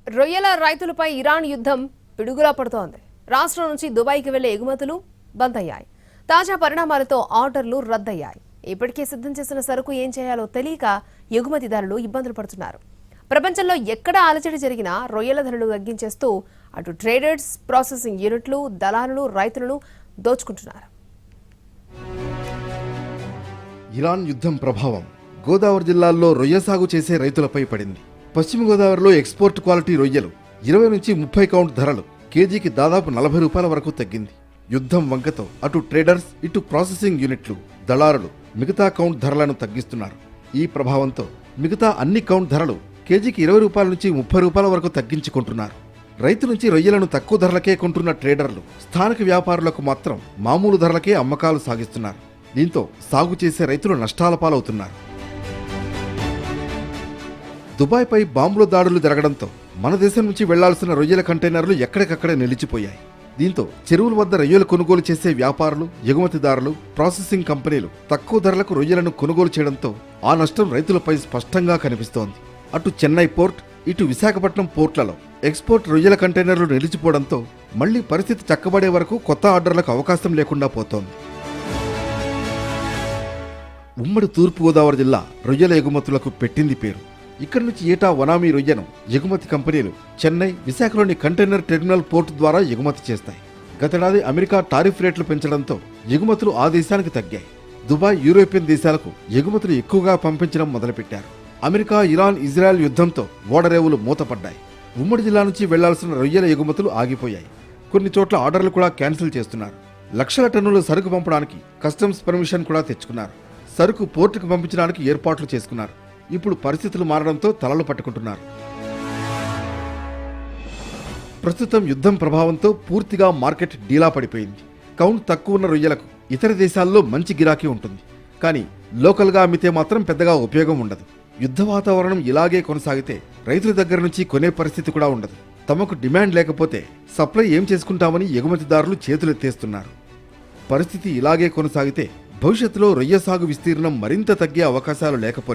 రొయ్యల రైతులపై ఇరాన్ యుద్ధం పిడుగులా పడుతోంది. రాష్ట్రం నుంచి దుబాయ్కి వెళ్లే ఎగుమతులు బంద్ అయ్యాయి. తాజా పరిణామాలతో ఆర్డర్లు రద్దయ్యాయి. ఇప్పటికే సిద్ధం చేసిన సరుకు ఏం చేయాలో తెలియక ఎగుమతిదారులు ఇబ్బందులు పడుతున్నారు. ప్రపంచంలో ఎక్కడ అలజడి జరిగినా రొయ్యల ధరలు తగ్గించేస్తూ అటు ట్రేడర్స్, ప్రాసెసింగ్ యూనిట్లు, దళారులు, రైతులను దోచుకుంటున్నారు. ఇరాన్ యుద్ధం ప్రభావం గోదావరి జిల్లాల్లో రొయ్య సాగు చేసే రైతులపై పడింది. పశ్చిమ గోదావరిలో ఎక్స్పోర్ట్ క్వాలిటీ రొయ్యలు 20 నుంచి 30 కౌంట్ ధరలు కేజీకి దాదాపు 40 రూపాయల వరకు తగ్గింది. యుద్ధం వంకతో అటు ట్రేడర్స్, ఇటు ప్రాసెసింగ్ యూనిట్లు, దళారులు మిగతా కౌంట్ ధరలను తగ్గిస్తున్నారు. ఈ ప్రభావంతో మిగతా అన్ని కౌంట్ ధరలు కేజీకి 20 రూపాయల నుంచి 30 రూపాయల వరకు తగ్గించుకుంటున్నారు. రైతు నుంచి రొయ్యలను తక్కువ ధరలకే కొంటున్న ట్రేడర్లు స్థానిక వ్యాపారులకు మాత్రం మామూలు ధరలకే అమ్మకాలు సాగిస్తున్నారు. దీంతో సాగు చేసే రైతులు నష్టాల పాలవుతున్నారు. దుబాయ్పై బాంబుల దాడులు జరగడంతో మన దేశం నుంచి వెళ్లాల్సిన రొయ్యల కంటైనర్లు ఎక్కడికక్కడే నిలిచిపోయాయి. దీంతో చెరువుల వద్ద రొయ్యలు కొనుగోలు చేసే వ్యాపారులు, ఎగుమతిదారులు, ప్రాసెసింగ్ కంపెనీలు తక్కువ ధరలకు రొయ్యలను కొనుగోలు చేయడంతో ఆ నష్టం రైతులపై స్పష్టంగా కనిపిస్తోంది. అటు చెన్నై పోర్ట్, ఇటు విశాఖపట్నం పోర్ట్లలో ఎక్స్పోర్ట్ రొయ్యల కంటైనర్లు నిలిచిపోవడంతో మళ్లీ పరిస్థితి చక్కబడే వరకు కొత్త ఆర్డర్లకు అవకాశం లేకుండా పోతోంది. ఉమ్మడి తూర్పుగోదావరి జిల్లా రొయ్యల ఎగుమతులకు పెట్టింది పేరు. ఇక్కడి నుంచి ఏటా వనామీ రొయ్యను ఎగుమతి కంపెనీలు చెన్నై, విశాఖలోని కంటైనర్ టెర్మినల్ పోర్టు ద్వారా ఎగుమతి చేస్తాయి. గతేడాది అమెరికా టారిఫ్ రేట్లు పెంచడంతో ఎగుమతులు ఆ దేశానికి తగ్గాయి. దుబాయ్, యూరోపియన్ దేశాలకు ఎగుమతులు ఎక్కువగా పంపించడం మొదలుపెట్టారు. అమెరికా, ఇరాన్, ఇజ్రాయెల్ యుద్ధంతో ఓడరేవులు మూతపడ్డాయి. ఉమ్మడి జిల్లా నుంచి వెళ్లాల్సిన రొయ్యల ఎగుమతులు ఆగిపోయాయి. కొన్ని చోట్ల ఆర్డర్లు కూడా క్యాన్సిల్ చేస్తున్నారు. లక్షల టన్నుల సరుకు పంపడానికి కస్టమ్స్ పర్మిషన్ కూడా తెచ్చుకున్నారు. సరుకు పోర్టుకు పంపించడానికి ఏర్పాట్లు చేసుకున్నారు. ఇప్పుడు పరిస్థితులు మారడంతో తలలు పట్టుకుంటున్నారు. ప్రస్తుతం యుద్ధం ప్రభావంతో పూర్తిగా మార్కెట్ డీలా పడిపోయింది. కౌంట్ తక్కువ ఉన్న రొయ్యలకు ఇతర దేశాల్లో మంచి గిరాకీ ఉంటుంది. కానీ లోకల్గా అమ్మితే మాత్రం పెద్దగా ఉపయోగం ఉండదు. యుద్ధ వాతావరణం ఇలాగే కొనసాగితే రైతుల దగ్గర నుంచి కొనే పరిస్థితి కూడా ఉండదు. తమకు డిమాండ్ లేకపోతే సప్లై ఏం చేసుకుంటామని ఎగుమతిదారులు చేతులెత్తేస్తున్నారు. పరిస్థితి ఇలాగే కొనసాగితే భవిష్యత్తులో రొయ్య సాగు విస్తీర్ణం మరింత తగ్గే అవకాశాలు లేకపోతే